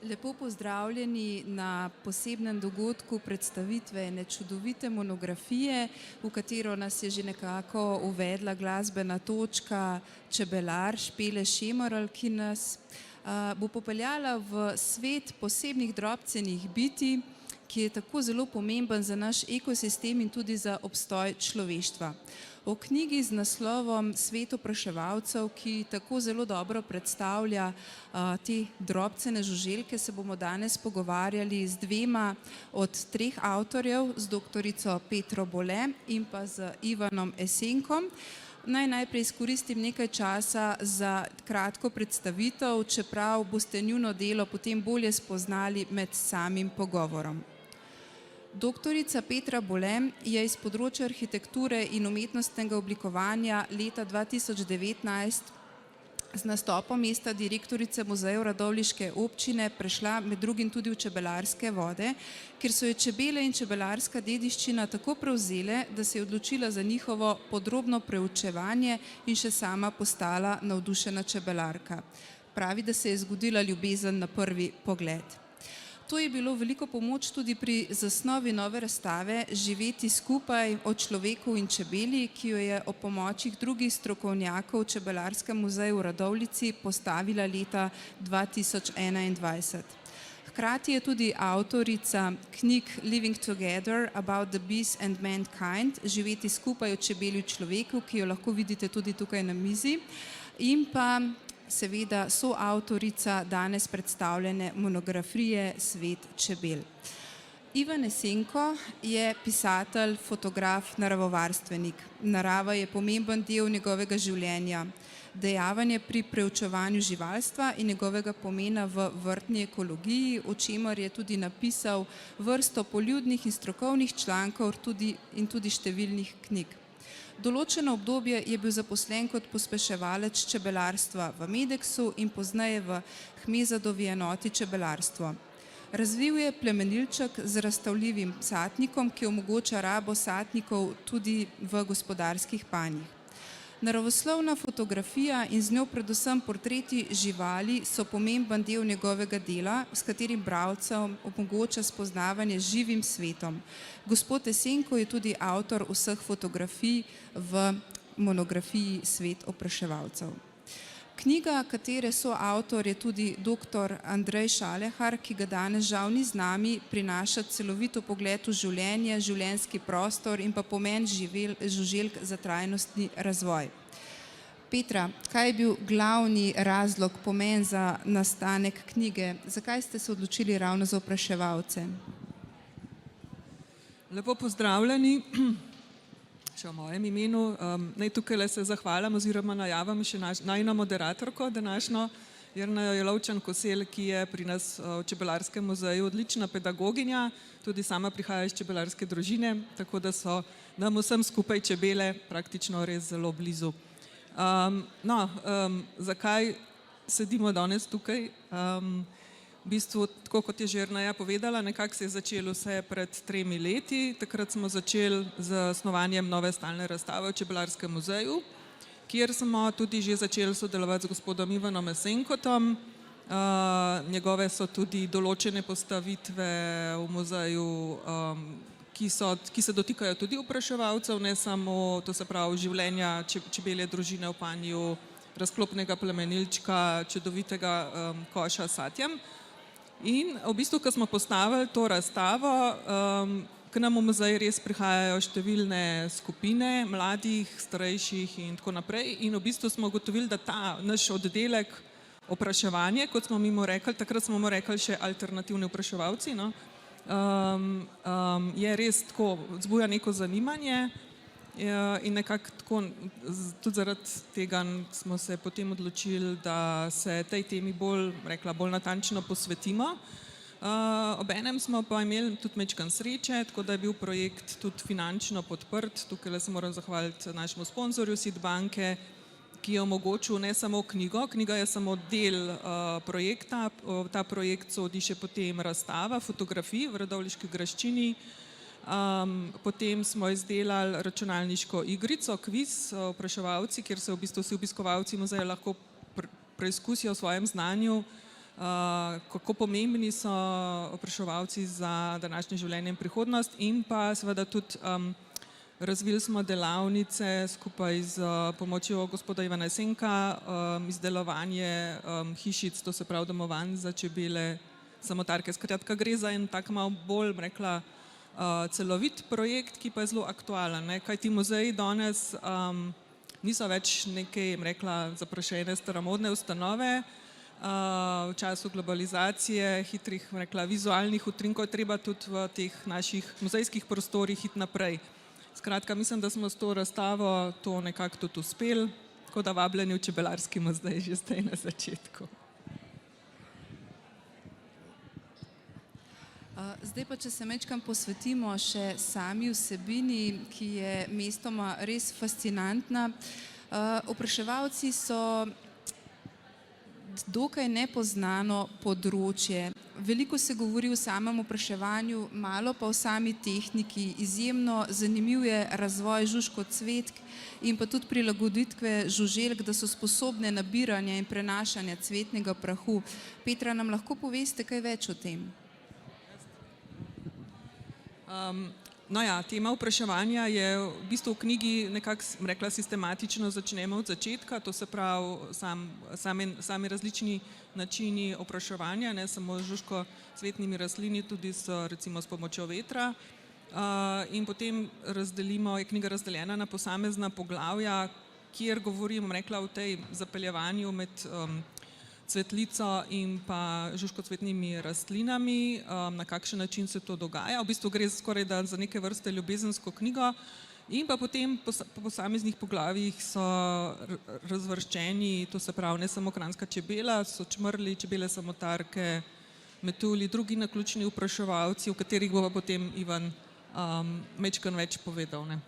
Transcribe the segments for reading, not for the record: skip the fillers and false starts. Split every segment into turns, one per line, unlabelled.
Lepo pozdravljeni na posebnem dogodku predstavitve ene čudovite monografije, v katero nas je že nekako uvedla glasbena točka Čebelar Špele Šemorl, ki nas bo popeljala v svet posebnih drobcenih bitij, ki je tako zelo pomemben za naš ekosistem in tudi za obstoj človeštva. O knjigi z naslovom Svet opraševalcev, ki tako zelo dobro predstavlja te drobcene žuželke, se bomo danes pogovarjali z dvema od treh avtorjev, z doktorico Petro Bole in pa z Ivanom Esenkom. Naj najprej izkoristim nekaj časa za kratko predstavitev, čeprav boste njuno delo potem bolje spoznali med samim pogovorom. Doktorica Petra Bole je iz področja arhitekture in umetnostnega oblikovanja leta 2019 z nastopom mesta direktorice muzejev radovljiške občine prešla med drugim tudi v čebelarske vode, kjer so jo čebele in čebelarska dediščina tako prevzele, da se je odločila za njihovo podrobno preučevanje in še sama postala navdušena čebelarka. Pravi, da se je zgodila ljubezen na prvi pogled. To je bilo veliko pomoč tudi pri zasnovi nove razstave Živeti skupaj o človeku in čebeli, ki jo je ob pomočih drugih strokovnjakov v Čebelarskem muzeju v Radovljici postavila leta 2021. Hkrati je tudi avtorica knjig Living Together about the Bees and Mankind, Živeti skupaj o čebeli in človeku, ki jo lahko vidite tudi tukaj na mizi, in pa seveda soavtorica danes predstavljene monografije Svet čebel. Ivan Esenko je pisatelj, fotograf, naravovarstvenik. Narava je pomemben del njegovega življenja. Dejaven je pri preučevanju živalstva in njegovega pomena v vrtni ekologiji, o čemer je tudi napisal vrsto poljudnih in strokovnih člankov in tudi številnih knjig. Določeno obdobje je bil zaposlen kot pospeševalec čebelarstva v Medeksu in pozneje v Hmezadovi enoti čebelarstvo. Razvil je plemenilček z razstavljivim satnikom, ki omogoča rabo satnikov tudi v gospodarskih panjih. Naravoslovna fotografija in z njo predvsem portreti živali so pomemben del njegovega dela, s katerim bralcem omogoča spoznavanje z živim svetom. Gospod Esenko je tudi avtor vseh fotografij v monografiji Svet opraševalcev. Knjiga, katere soavtor je tudi dr. Andrej Šalehar, ki ga danes žal ni z nami, prinaša celovit pogled v življenje, življenjski prostor in pa pomen žuželk za trajnostni razvoj. Petra, kaj je bil glavni razlog, pomen za nastanek knjige? Zakaj ste se odločili ravno za opraševalce?
Lepo pozdravljeni. Še v mojem imenu. Naj tukaj se zahvalim oziroma najavim še najino moderatorko današnjo, Jernejo Jelovčan-Kosel, ki je pri nas v Čebelarskem muzeju odlična pedagoginja, tudi sama prihaja iz čebelarske družine, tako da so nam vsem skupaj čebele praktično res zelo blizu. Zakaj sedimo danes tukaj? V bistvu, tako kot je Jerneja povedala, nekako se je začelo vse pred 3 leti. Takrat smo začeli z snovanjem nove stalne razstave v Čebelarskem muzeju, kjer smo tudi že začeli sodelovati z gospodom Ivanom Esenkotom. Njegove so tudi določene postavitve v muzeju, ki se dotikajo tudi opraševalcev, ne samo, to se pravi, življenja čebelje družine v panju, razklopnega plemenilčka, čudovitega koša s satjem. In v bistvu, ko smo postavili to razstavo, k nam v muzej res prihajajo številne skupine, mladih, starejših in tako naprej. In v bistvu smo ugotovili, da ta naš oddelek opraševanje, kot smo mu rekli, takrat smo mu rekli še alternativni opraševalci, je res tako, vzbuja neko zanimanje. In nekako tako, tudi zaradi tega smo se potem odločili, da se tej temi bolj natančno posvetimo. Obenem smo pa imeli tudi majčkeno sreče, tako da je bil projekt tudi finančno podprt. Tukaj se moram zahvaliti našemu sponzorju SID banke, ki je omogočil ne samo knjigo, knjiga je samo del projekta, ta projekt sodi še potem razstava fotografij v Radovljiški graščini. Potem smo izdelali računalniško igrico, kviz opraševalci, kjer se v bistvu vsi obiskovalci muzeja lahko preizkusijo v svojem znanju kako pomembni so opraševalci za današnje življenje in prihodnost, in pa seveda tudi razvili smo delavnice skupaj z pomočjo gospoda Ivana Jesenka, izdelovanje hišic, to se pravi domovanj za čebele, samotarke. Skratka, gre za en tak malo bolj, rekla, celovit projekt, ki pa je zelo aktualen, ne? Kajti muzeji danes niso več neke, rekla, zaprašene staromodne ustanove. V času globalizacije, hitrih, rekla, vizualnih utrinkov je treba tudi v teh naših muzejskih prostorih iti naprej. Skratka, mislim, da smo s to razstavo to nekako tudi uspeli, tako da vabljeni v Čebelarski muzej že zdaj na začetku.
Zdaj pa, če se majčkeno posvetimo še sami vsebini, ki je mestoma res fascinantna. Opraševalci so dokaj nepoznano področje. Veliko se govori o samem opraševanju, malo pa o sami tehniki. Izjemno zanimiv je razvoj žužkocvetk in pa tudi prilagoditve žuželk, da so sposobne nabiranja in prenašanja cvetnega prahu. Petra, nam lahko poveste kaj več o tem?
No ja, tema opraševanja je v bistvu v knjigi nekako, rekla, sistematično začnemo od začetka, to se pravi sami različni načini opraševanja, ne samo z žužkocvetnimi rastlini, tudi recimo s pomočjo vetra. In potem je knjiga razdeljena na posamezna poglavja, kjer govorim, rekla, o tej zapeljevanju med cvetlico in pa žužkocvetnimi rastlinami, na kakšen način se to dogaja. V bistvu gre skoraj da za neke vrste ljubezensko knjigo in pa potem po posameznih poglavjih so razvrščeni, to se pravi ne samo kranjska čebela, so čmrlji, čebele samotarke, metulji, drugi naključni opraševalci, o katerih bo pa potem Ivan majčkeno več povedal, ne.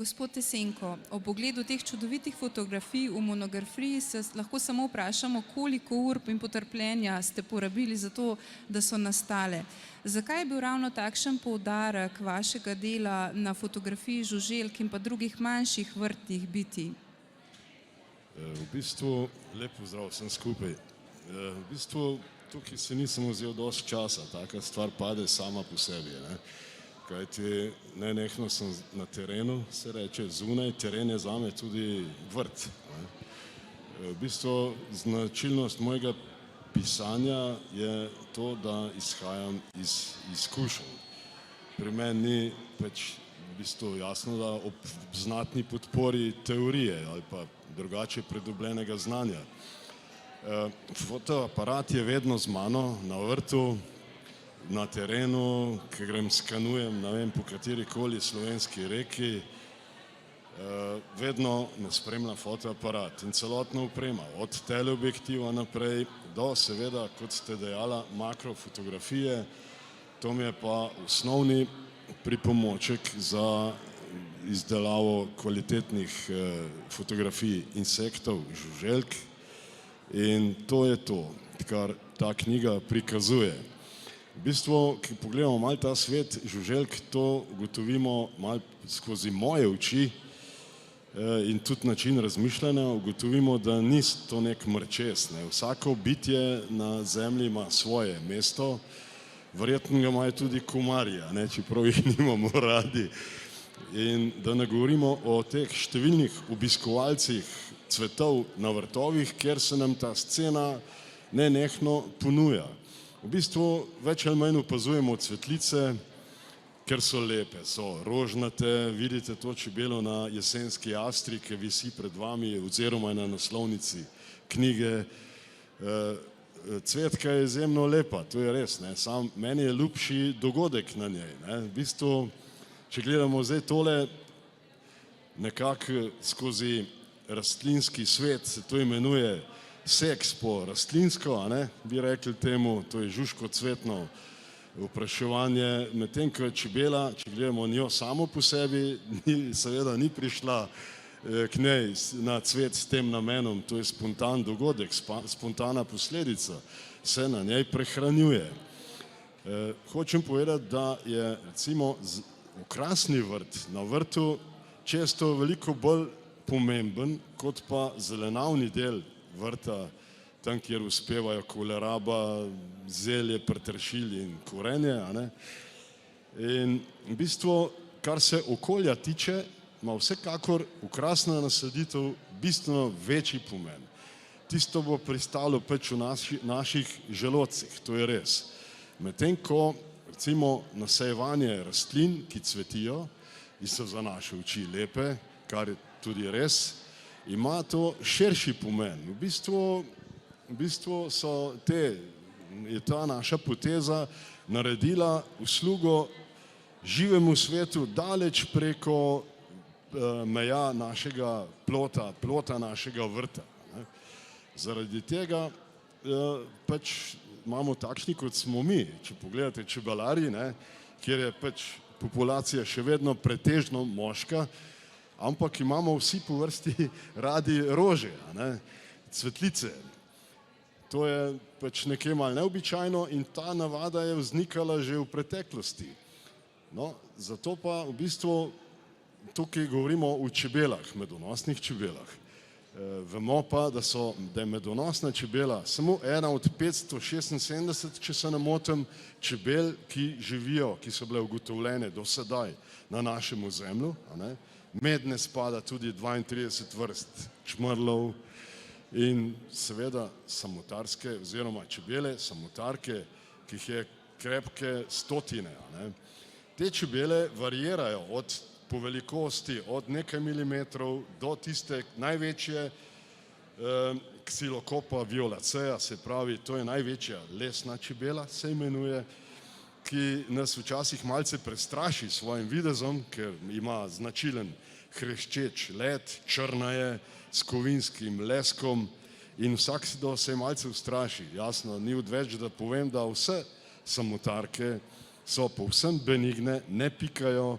Gospod Jesenko, ob ogledu teh čudovitih fotografij v monografiji se lahko samo vprašamo, koliko ur in potrpljenja ste porabili za to, da so nastale. Zakaj je bil ravno takšen poudarek vašega dela na fotografiji žuželk in pa drugih manjših vrtnih bitij?
V bistvu, lep pozdrav vsem skupaj. V bistvu tukaj se nisem vzel dosti časa, taka stvar pade sama po sebi, ne. Kajti nenehno sem na terenu, se reče, zunaj, teren je zame tudi vrt. V bistvu značilnost mojega pisanja je to, da izhajam iz izkušenj. Pri meni ni pač v bistvu jasno, da ob znatni podpori teorije ali pa drugače pridobljenega znanja. Fotoaparat je vedno z mano na vrtu, na terenu, ki grem skanujem, ne vem, po katerikoli slovenski reki, vedno me spremlja fotoaparat in celotna oprema, od teleobjektiva naprej do seveda, kot ste dejala, makrofotografije. To mi je pa osnovni pripomoček za izdelavo kvalitetnih fotografij insektov, žuželk, in to je to, kar ta knjiga prikazuje. V bistvu, ki pogledamo malo ta svet žuželk, to ugotovimo malo skozi moje oči in tudi način razmišljanja, ugotovimo, da ni to nek mrčes, ne. Vsako bitje na zemlji ima svoje mesto, verjetno ga imajo tudi komarji, ne, čeprav jih nimamo radi. In da ne govorimo o teh številnih obiskovalcih cvetov na vrtovih, kjer se nam ta scena nenehno ponuja. V bistvu več ali manj opazujemo cvetlice, ker so lepe, so rožnate, vidite to čebelo na jesenski astri, ki visi pred vami oziroma na naslovnici knjige. Cvetka je izjemno lepa, to je res, ne, sam meni je ljubši dogodek na njej, ne. V bistvu, če gledamo zdaj tole nekako skozi rastlinski svet, se to imenuje seks po rastlinsko, a ne, bi rekli temu, to je žužkocvetno opraševanje, medtem ko je čebela, če gledamo njo samo po sebi, seveda ni prišla k njej na cvet s tem namenom, to je spontan dogodek, spontana posledica, se na njej prehranjuje. Hočem povedati, da je recimo okrasni vrt na vrtu često veliko bolj pomemben kot pa zelenavni del vrta, tam, kjer uspevajo koleraba, zelje, peteršilj in korenje. A ne? In v bistvu, kar se okolja tiče, ima vsekakor okrasna nasaditev bistveno večji pomen. Tisto bo pristalo pač v naših želodcih, to je res. Medtem ko recimo nasejevanje rastlin, ki cvetijo in so za naše oči lepe, kar je tudi res, ima to širši pomen. V bistvu je ta naša poteza naredila uslugo živemu svetu daleč preko meja našega plota našega vrta. Ne. Zaradi tega pač imamo takšni, kot smo mi. Če pogledate čebelarji, ne, kjer je pač populacija še vedno pretežno moška, ampak imamo vsi po vrsti radi rože, ne, cvetlice. To je pač nekaj malo neobičajno in ta navada je vznikala že v preteklosti. No, zato pa v bistvu tukaj govorimo o čebelah, medonosnih čebelah. Vemo pa, da je medonosna čebela samo ena od 576, če se ne motim, čebel, ki živijo, ki so bile ugotovljene do sedaj na našem ozemlju. Medne spada tudi 32 vrst čmrlov in seveda samotarske oziroma čebele, samotarke, ki jih je krepke stotine. Te čebele variirajo po velikosti od nekaj milimetrov do tiste največje Xylocopa violacea, se pravi, to je največja lesna čebela, se imenuje, ki nas včasih malce prestraši s svojim videzom, ker ima značilen hreščeč let, črna je, s kovinskim leskom in vsakdo se malce ustraši. Jasno, ni odveč, da povem, da vse samotarke so povsem benigne, ne pikajo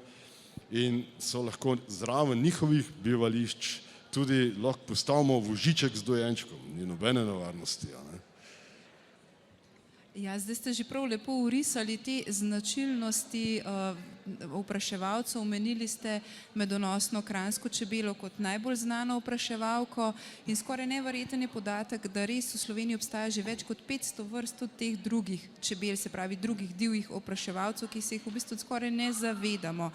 in so lahko zraven njihovih bivališč tudi lahko postavimo voziček z dojenčkom, ni nobene nevarnosti.
Ja, zdaj ste že prav lepo orisali te značilnosti opraševalcev. Omenili ste medonosno kranjsko čebelo kot najbolj znano opraševalko in skoraj neverjeten je podatek, da res v Sloveniji obstaja že več kot 500 vrst tudi teh drugih čebel, se pravi drugih divjih opraševalcev, ki se jih v bistvu skoraj ne zavedamo.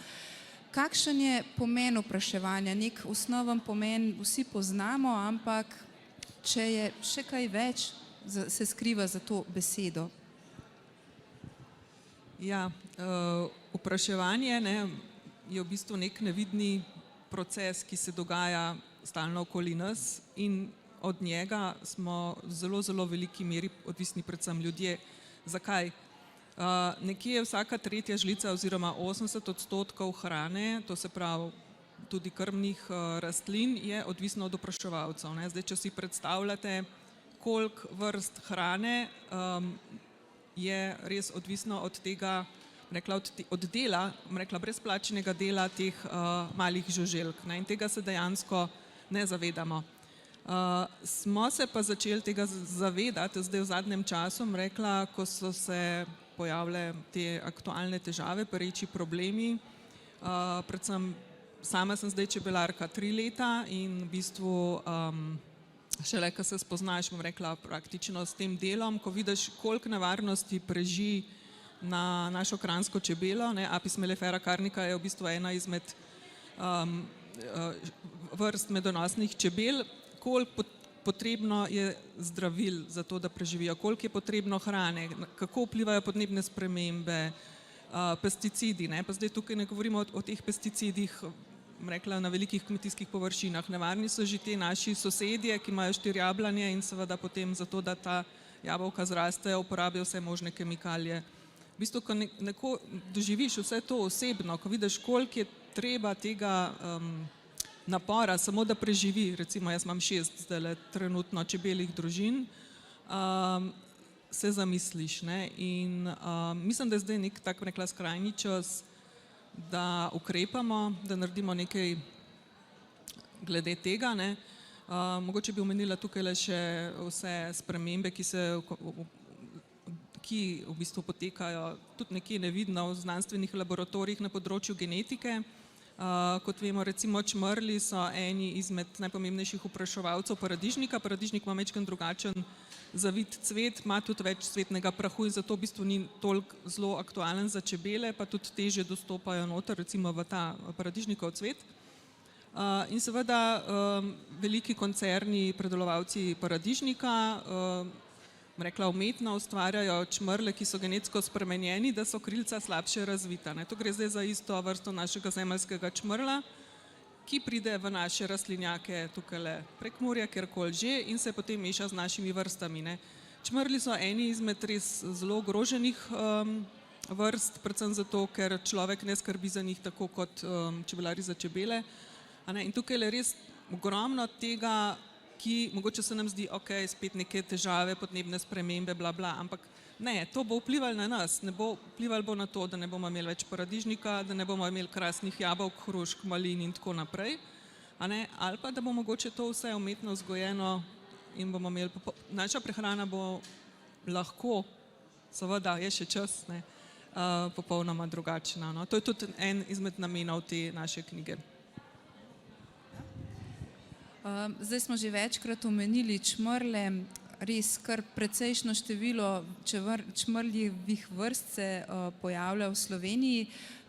Kakšen je pomen opraševanja? Nek osnoven pomen vsi poznamo, ampak če je še kaj več, se skriva za to besedo.
Ja, opraševanje je v bistvu nek nevidni proces, ki se dogaja stalno okoli nas in od njega smo v zelo, zelo veliki meri odvisni predvsem ljudje. Zakaj? Nekje vsaka tretja žlica oziroma 80% hrane, to se pravi tudi krmnih rastlin, je odvisno od opraševalcev. Zdaj, če si predstavljate, koliko vrst hrane je res odvisno od tega, od dela, brezplačnega dela teh malih žuželk. In tega se dejansko ne zavedamo. Smo se pa začeli tega zavedati zdaj v zadnjem času, ko so se pojavile te aktualne težave, pereči problemi. Predvsem sama sem zdaj čebelarka 3 leta in v bistvu šele, ko se spoznaš, praktično s tem delom, ko vidiš, koliko nevarnosti preži na našo kranjsko čebelo. Apis mellifera carnica je v bistvu ena izmed vrst medonosnih čebel, koliko potrebno je zdravil za to, da preživijo, koliko je potrebno hrane, kako vplivajo podnebne spremembe, pesticidi. Pa zdaj tukaj ne govorimo o teh pesticidih, na velikih kmetijskih površinah. Nevarni so že te naši sosedje, ki imajo 4 jablanje in seveda potem za to, da ta jabolka zrastejo, uporabijo vse možne kemikalije. V bistvu, ko neko doživiš vse to osebno, ko vidiš, koliko je treba tega napora, samo da preživi, recimo jaz imam 6 zdaj trenutno čebeljih družin, se zamisliš. In mislim, da je zdaj nek tak skrajni čas, da ukrepamo, da naredimo nekaj glede tega. Mogoče bi omenila tukaj še vse spremembe, ki v bistvu potekajo tudi nekje nevidno v znanstvenih laboratorijih na področju genetike. Kot vemo, recimo čmrlji so eni izmed najpomembnejših opraševalcev paradižnika. Paradižnik ima majčkeno drugačen zavit cvet, ima tudi več cvetnega prahu in zato v bistvu ni toliko zelo aktualen za čebele, pa tudi težje dostopajo noter, recimo v ta paradižnikov cvet. In seveda veliki koncerni, predelovalci paradižnika, rekla umetno, ustvarjajo čmrlje, ki so genetsko spremenjeni, da so krilca slabše razvita. To gre zdaj za isto vrsto našega zemeljskega čmrla, ki pride v naše rastlinjake tukaj Prekmurja, kjerkoli že, in se potem meša z našimi vrstami. Čmrlji so eni izmed res zelo ogroženih vrst, predvsem zato, ker človek ne skrbi za njih tako kot čebelari za čebele. In tukaj je res ogromno tega, ki mogoče se nam zdi, ok, spet neke težave, podnebne spremembe, bla, bla, ampak ne, to bo vplivalo na nas, vplivalo bo na to, da ne bomo imeli več paradižnika, da ne bomo imeli krasnih jabolk, hrušk, malin in tako naprej, ali pa da bo mogoče to vse umetno vzgojeno in bomo imeli, naša prehrana bo lahko, seveda je še čas, popolnoma drugačna. To je tudi en izmed namenov te naše knjige.
Zdaj smo že večkrat omenili čmrlje, res kar precejšno število čmrljevih vrst se pojavlja v Sloveniji,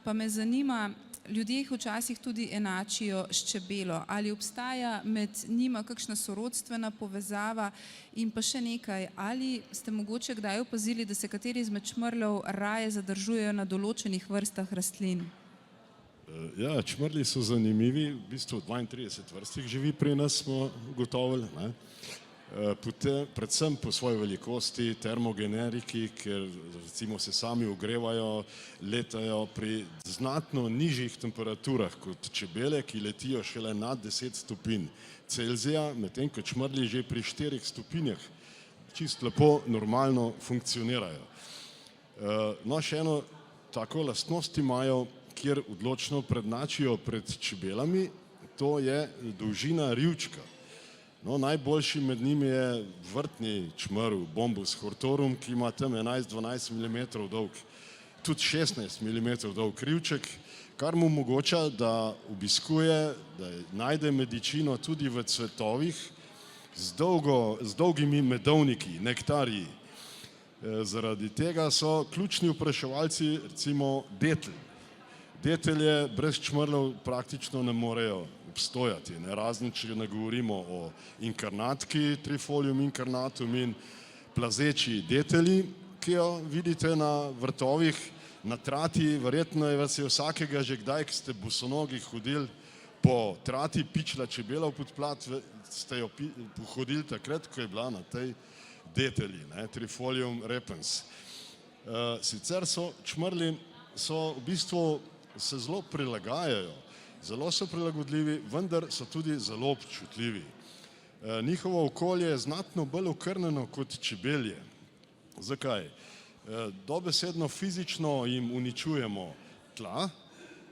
pa me zanima, ljudje jih včasih tudi enačijo s čebelo. Ali obstaja med njima kakšna sorodstvena povezava in pa še nekaj, ali ste mogoče kdaj opazili, da se kateri izmed čmrljev raje zadržujejo na določenih vrstah rastlin?
Ja, čmrlji so zanimivi, v bistvu 32 vrst jih živi pri nas, smo ugotovili, predvsem po svoji velikosti, termogeneriki, ker recimo se sami ogrevajo, letajo pri znatno nižjih temperaturah kot čebele, ki letijo šele nad 10 stopinj Celzija, medtem ko čmrlji že pri 4 stopinjah čisto lepo, normalno funkcionirajo. No, še eno tako lastnost imajo, kjer odločno prednačijo pred čebelami, to je dolžina rivčka. No, najboljši med njimi je vrtni čmrl, Bombus hortorum, ki ima tam 11-12 mm dolg, tudi 16 mm dolg rivček, kar mu omogoča, da obiskuje, da najde medičino tudi v cvetovih z dolgimi medovniki, nektarji. Zaradi tega so ključni opraševalci recimo detelj. Detelje brez čmrljev praktično ne morejo obstojati, razen če ne govorimo o inkarnatki, Trifolium incarnatum in plazeči detelji, ki jo vidite na vrtovih, na trati, verjetno vas je vsakega že kdaj, ki ste bosonogi hodili po trati, pičila čebela v podplat, ste jo pohodili takrat, ko je bila na tej detelji, Trifolium repens. Sicer so čmrlji v bistvu se zelo prilagajajo, zelo so prilagodljivi, vendar so tudi zelo občutljivi. Njihovo okolje je znatno bolj okrnjeno kot čebelje. Zakaj? Dobesedno fizično jim uničujemo tla,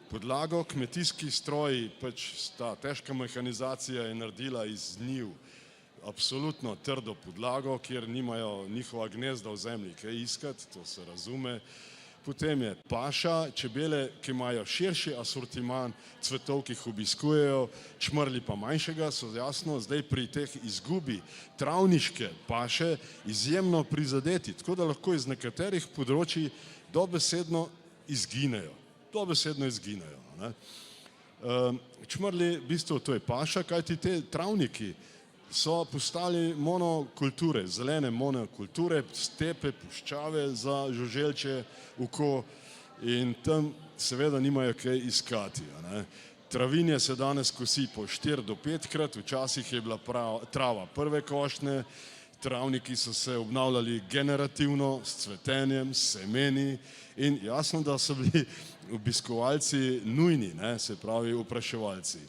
podlago, kmetijski stroji, pač ta težka mehanizacija je naredila iz njiv absolutno trdo podlago, kjer nimajo njihova gnezda v zemlji kaj iskati, to se razume. Potem je paša, čebele, ki imajo širši asortiman cvetov, ki jih obiskujejo, čmrlji pa manjšega, so jasno zdaj pri teh izgubi travniške paše izjemno prizadeti, tako da lahko iz nekaterih področji dobesedno izginejo. Čmrlji, v bistvu to je paša, kajti te travniki so postali monokulture, zelene monokulture, stepe, puščave za žuželčje oko in tam seveda nimajo kaj iskati. Travinje se danes kosi po 4 do 5 krat, včasih je bila trava prve košnje, travniki so se obnavljali generativno s cvetenjem, s semeni in jasno, da so bili obiskovalci nujni, se pravi opraševalci.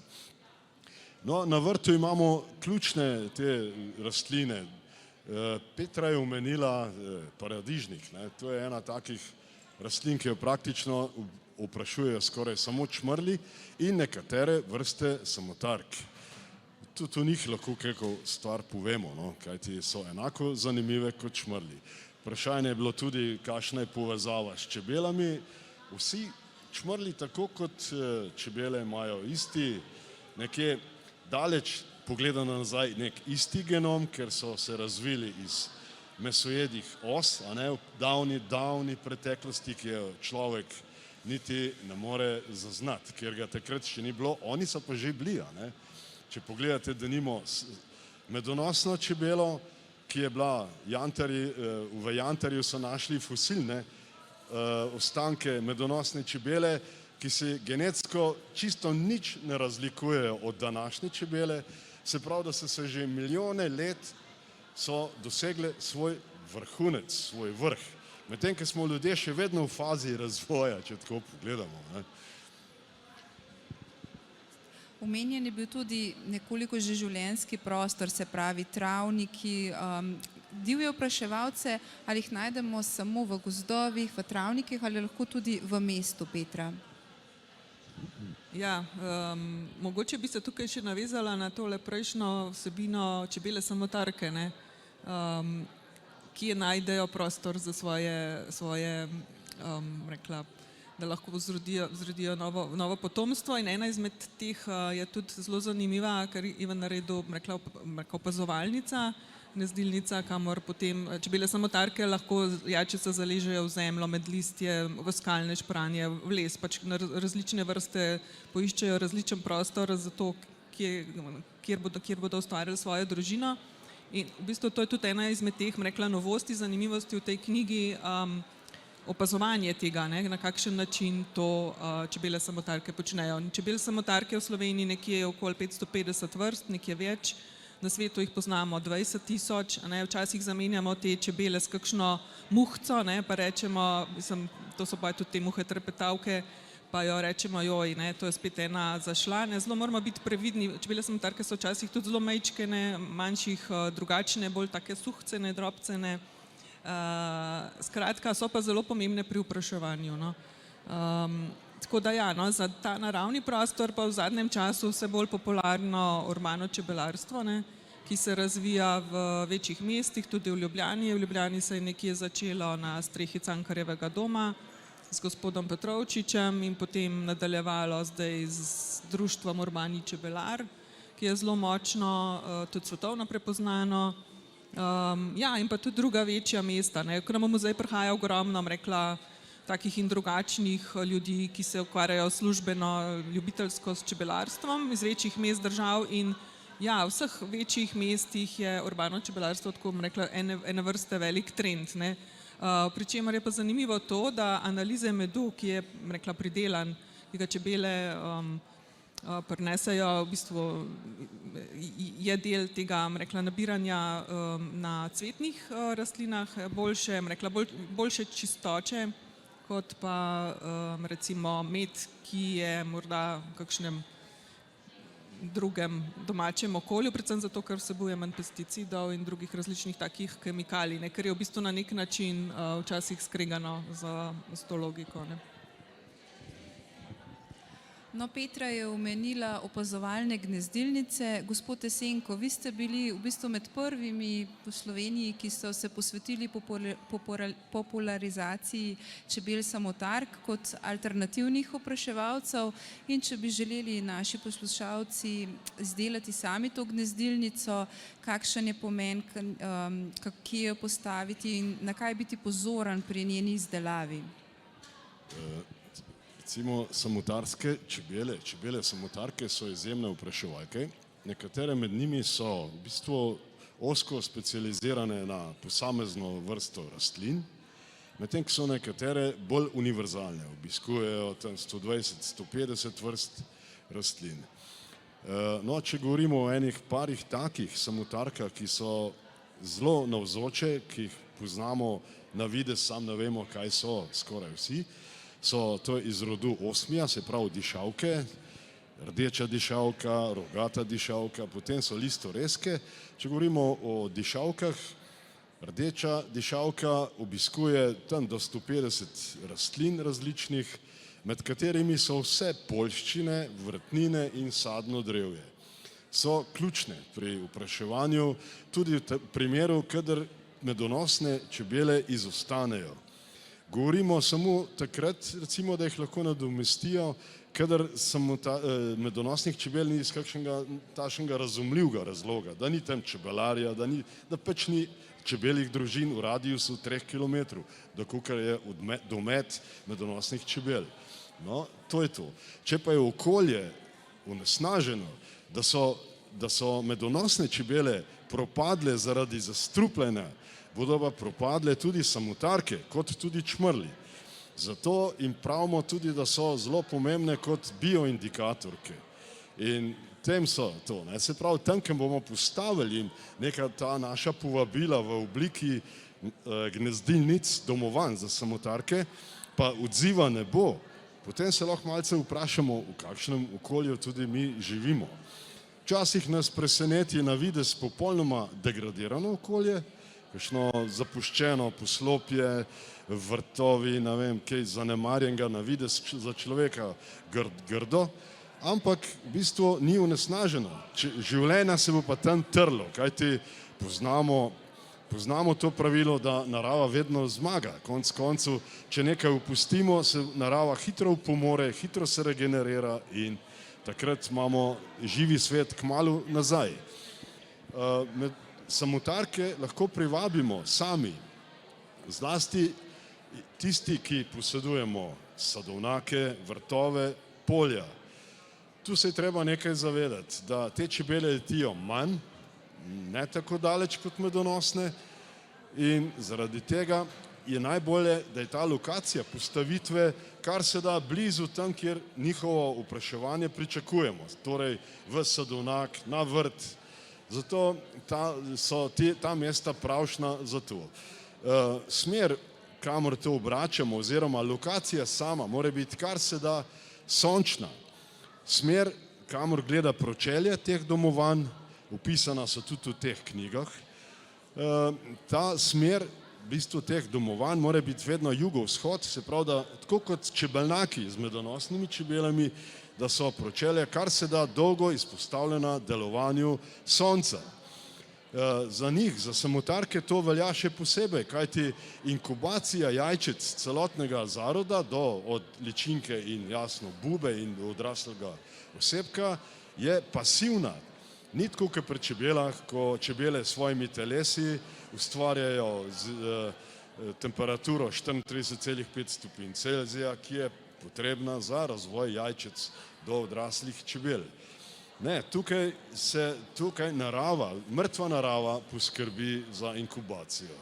No, na vrtu imamo ključne te rastline. Petra je omenila paradižnik. To je ena takih rastlin, ki jo praktično oprašujejo skoraj samo čmrlji in nekatere vrste samotark. Tudi o njih lahko kako stvar povemo, kajti so enako zanimive kot čmrlji. Vprašanje je bilo tudi, kakšna je povezava s čebelami. Vsi čmrlji tako kot čebele imajo isti, nekje daleč pogledano nazaj, nek isti genom, ker so se razvili iz mesojedih os, a ne v davni preteklosti, ki jo človek niti ne more zaznati, ker ga takrat še ni bilo, oni so pa že bili, a ne. Če pogledate, denimo medonosno čebelo, ki je bila v jantarju so našli fosilne ostanke medonosne čebele, ki se genetsko čisto nič ne razlikujejo od današnje čebele, se pravi, da so se že milijone let so dosegle svoj vrhunec, svoj vrh. Medtem, ko smo ljudje še vedno v fazi razvoja, če tako pogledamo, ne.
Omenjen je bil tudi nekoliko že življenjski prostor, se pravi travniki, divje opraševalce, ali jih najdemo samo v gozdovih, v travnikih ali lahko tudi v mestu, Petra?
Ja, mogoče bi se tukaj še navezala na tole prejšnjo vsebino čebele samotarke, ne, ki najdejo prostor za svoje rekla, da lahko vzrodijo novo potomstvo, in ena izmed teh je tudi zelo zanimiva, ker Ivan naredil, rekla, opazovalnica, gnezdilnica, kamor potem čebele samotarke lahko jajčica zaležejo v zemljo, med listje, v skalne špranje, v les, pač na različne vrste poiščejo različen prostor za to, kjer bodo ustvarjali svojo družino. In v bistvu to je tudi ena izmed teh, rekla, novosti, zanimivosti v tej knjigi, opazovanje tega, ne, na kakšen način to čebele samotarke počnejo. Čebel samotarke v Sloveniji nekje okoli 550 vrst, nekje več, na svetu jih poznamo 20 000, ne, včasih zamenjamo te čebele s kakšno muhco, ne, pa rečemo, to so pa tudi te muhe trepetavke, pa jo rečemo, joj, ne, to je spet ena zašla, ne, zelo moramo biti previdni, čebele samotarke so včasih tudi zelo majčkene, manjših, drugačne, bolj take suhcene, drobcene. Skratka, so pa zelo pomembne pri opraševanju, no. Tako da ja, no, za ta naravni prostor pa v zadnjem času vse bolj popularno urbano čebelarstvo, ne, ki se razvija v večjih mestih, tudi v Ljubljani. V Ljubljani se je nekje začelo na strehi Cankarjevega doma z gospodom Petrovčičem in potem nadaljevalo zdaj z društvom Urbani čebelar, ki je zelo močno, tudi svetovno prepoznano. Ja, in pa tudi druga večja mesta, ne, k nam v muzej prihaja ogromno, rekla, takih in drugačnih ljudi, ki se ukvarjajo službeno, ljubiteljsko s čebelarstvom iz večjih mest, držav, in ja, v vseh večjih mestih je urbano čebelarstvo, tako bom rekla, ene vrste velik trend, ne. Pri čemer je pa zanimivo to, da analize medu, ki je, rekla, pridelan, ki ga čebele prinesejo, v bistvu je del tega, rekla, nabiranja na cvetnih rastlinah, boljše čistoče, kot pa recimo med, ki je morda v kakšnem drugem domačem okolju, predvsem zato, ker vsebuje manj pesticidov in drugih različnih takih kemikalij, ne, ker je v bistvu na nek način včasih skregano z to logiko, ne.
No, Petra je omenila opazovalne gnezdilnice. Gospod Esenko, vi ste bili v bistvu med prvimi v Sloveniji, ki so se posvetili popularizaciji čebel samotark kot alternativnih opraševalcev, in če bi želeli naši poslušalci izdelati sami to gnezdilnico, kakšen je pomen, kje jo postaviti in na kaj biti pozoren pri njeni izdelavi?
Recimo samotarske čebele samotarke so izjemne opraševalke. Nekatere med njimi so v bistvu ozko specializirane na posamezno vrsto rastlin, medtem ko so nekatere bolj univerzalne, obiskujejo tam 120-150 vrst rastlin. No, če govorimo o enih parih takih samotarkah, ki so zelo navzoče, ki jih poznamo na videz, sam ne vemo, kaj so skoraj vsi, to iz rodu osmija, se pravi dišavke, rdeča dišavka, rogata dišavka, potem so listoreske. Če govorimo o dišavkah, rdeča dišavka obiskuje tam do 150 rastlin različnih, med katerimi so vse poljščine, vrtnine in sadno drevje. So ključne pri opraševanju, tudi v primeru, kadar medonosne čebele izostanejo. Govorimo samo takrat, recimo, da jih lahko nadomestijo, kadar medonosnih čebel ni iz kakšnega takšnega razumljivega razloga, da ni tam čebelarja, da pač ni čebeljih družin v radiusu 3 km, dokler je domet medonosnih čebel. No, to je to. Če pa je okolje onesnaženo, da so medonosne čebele propadle zaradi zastrupljanja, bodo pa propadle tudi samotarke, kot tudi čmrlji. Zato jim pravimo tudi, da so zelo pomembne kot bioindikatorke. In tem so to. Se pravi, tam, kjer bomo postavili neka ta naša povabila v obliki gnezdilnic, domovanj za samotarke, pa odziva ne bo, potem se lahko malce vprašamo, v kakšnem okolju tudi mi živimo. Včasih nas preseneti na videz popolnoma degradirano okolje, kakšno zapuščeno poslopje, vrtovi, ne vem, kaj zanemarjenega na videz za človeka grdo, ampak v bistvu ni onesnaženo. Življenje se bo pa tam trlo, kajti poznamo to pravilo, da narava vedno zmaga. Konec koncev, če nekaj opustimo, se narava hitro upomore, hitro se regenerira in takrat imamo živi svet kmalu nazaj. Samotarke lahko privabimo sami, zlasti tisti, ki posedujemo sadovnjake, vrtove, polja. Tu se je treba nekaj zavedati, da te čebele letijo manj, ne tako daleč kot medonosne in zaradi tega je najbolje, da je ta lokacija postavitve kar se da blizu tam, kjer njihovo opraševanje pričakujemo, torej v sadovnjak, na vrt. Zato so ta mesta pravšna za to. Smer, kamor to obračamo, oziroma lokacija sama mora biti kar se da sončna. Smer, kamor gleda pročelje teh domovanj, opisana so tudi v teh knjigah, ta smer v bistvu teh domovanj mora biti vedno jugovzhod, se pravi, da tako kot čebelnjaki z medonosnimi čebelami, da so pročelja kar se da dolgo izpostavljena delovanju sonca. Za njih, za samotarke to velja še posebej, kajti inkubacija jajčec celotnega zaroda od ličinke in jasno bube in odraslega osebka je pasivna. Ni tako kot pri čebelah, ko čebele s svojimi telesi ustvarjajo temperaturo 34,5 stopinj Celzija, ki je potrebna za razvoj jajčec do odraslih čebel. Ne, tukaj narava, mrtva narava poskrbi za inkubacijo.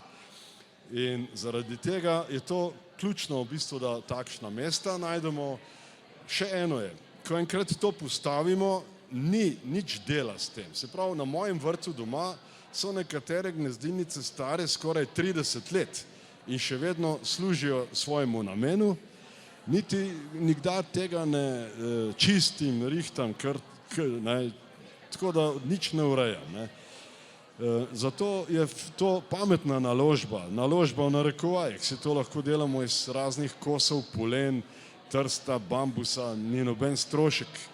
In zaradi tega je to ključno v bistvu, da takšna mesta najdemo. Še eno je, ko enkrat to postavimo, ni nič dela s tem. Se pravi, na mojem vrtu doma so nekatere gnezdilnice stare skoraj 30 let in še vedno služijo svojemu namenu, niti nikdar tega ne čistim, rihtam, tako da nič ne urejam. Zato je to pametna naložba v narekovajih, se to lahko delamo iz raznih kosov polen, trsta, bambusa, ni noben strošek.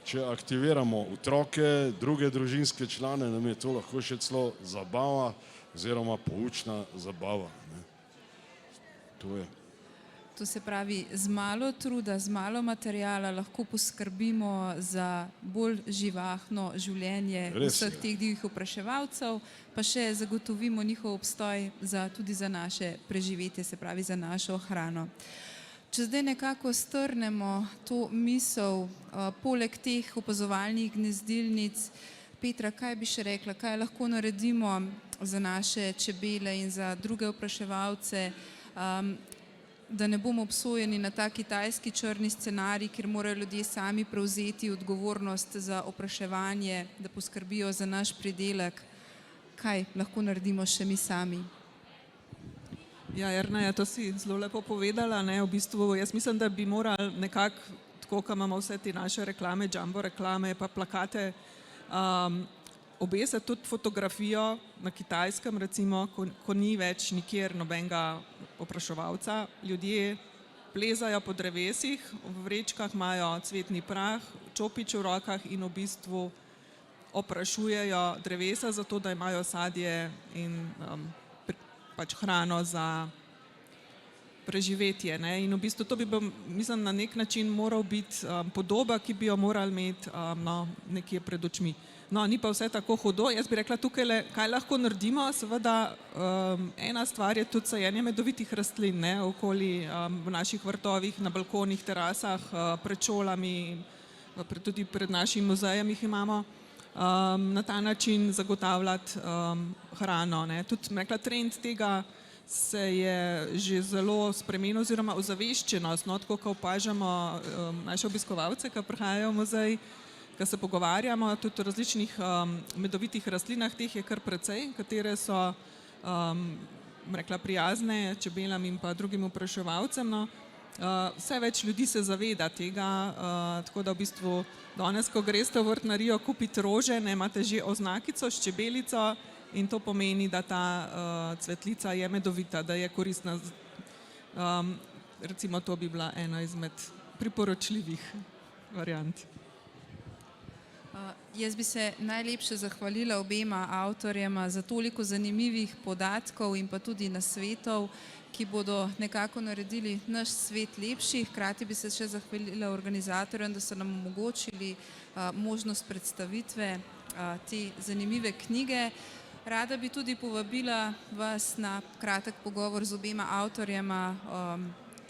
Če aktiviramo otroke, druge družinske člane, nam je to lahko še celo zabava oziroma poučna zabava. To je.
To se pravi, z malo truda, z malo materijala lahko poskrbimo za bolj živahno življenje vseh teh divjih opraševalcev, pa še zagotovimo njihov obstoj tudi za naše preživetje, se pravi za našo hrano. Če zdaj nekako strnemo to misel, poleg teh opazovalnih gnezdilnic, Petra, kaj bi še rekla, kaj lahko naredimo za naše čebele in za druge opraševalce, da ne bomo obsojeni na ta kitajski črni scenarij, kjer morajo ljudje sami prevzeti odgovornost za opraševanje, da poskrbijo za naš pridelek. Kaj lahko naredimo še mi sami?
Ja, Jerneja, to si zelo lepo povedala. V bistvu jaz mislim, da bi morali nekako, tako kot imamo vse te naše reklame, jumbo reklame, pa plakate, obesiti tudi fotografijo na Kitajskem, recimo, ko ni več nikjer nobenega opraševalca. Ljudje plezajo po drevesih, v vrečkah imajo cvetni prah, čopič v rokah in v bistvu oprašujejo drevesa, zato da imajo sadje in pač hrano preživetje. Ne? In v bistvu to bi bil, mislim, na nek način moral biti podoba, ki bi jo morali imeti nekje pred očmi. No, ni pa vse tako hudo. Jaz bi rekla tukaj, kaj lahko naredimo. Seveda ena stvar je tudi sajenje medovitih rastlin, ne? Okoli v naših vrtovih, na balkonih, terasah, pred šolami, tudi pred našim muzejem jih imamo. Na ta način zagotavljati hrano. Ne? Tudi rekla, trend tega se je že zelo spremenil oziroma ozaveščenost, no, tako ko opažamo naše obiskovalce, ki prihajajo v muzej, ko se pogovarjamo tudi o različnih medovitih rastlinah, teh je kar precej, katere so rekla, prijazne čebelam in pa drugim opraševalcem. No. Vse več ljudi se zaveda tega, tako da v bistvu danes, ko greste v vrtnarijo kupiti rože, ne, imate že oznakico s čebelico in to pomeni, da ta cvetlica je medovita, da je koristna. Recimo to bi bila ena izmed priporočljivih variant.
Jaz bi se najlepše zahvalila obema avtorjema za toliko zanimivih podatkov in pa tudi nasvetov, ki bodo nekako naredili naš svet lepši. Hkrati bi se še zahvalila organizatorjem, da so nam omogočili možnost predstavitve te zanimive knjige. Rada bi tudi povabila vas na kratek pogovor z obema avtorjema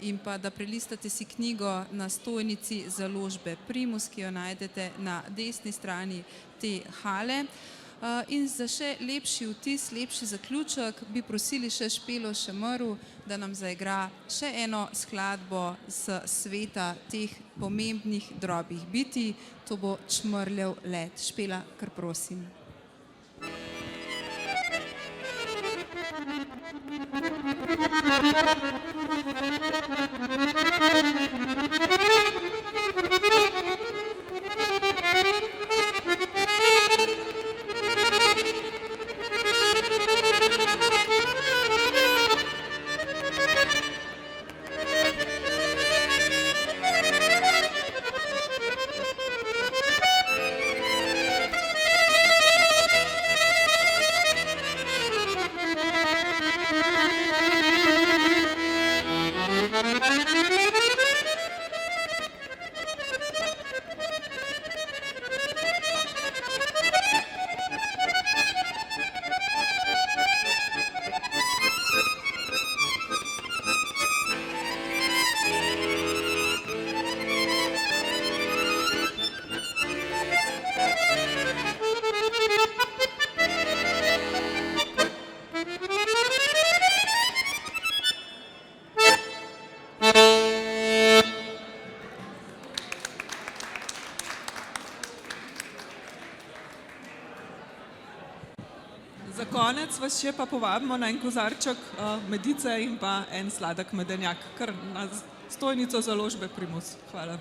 in pa da prelistate si knjigo na stojnici založbe Primus, ki jo najdete na desni strani te hale. In za še lepši vtis, lepši zaključek bi prosili še Špelo Šemrl, da nam zaigra še eno skladbo s sveta teh pomembnih drobih bitij. To bo Čmrljev let. Špela, kar prosim.
Za konec vas še pa povabimo na en kozarček medice in pa en sladek medenjak, kar na stojnico založbe Primus. Hvala.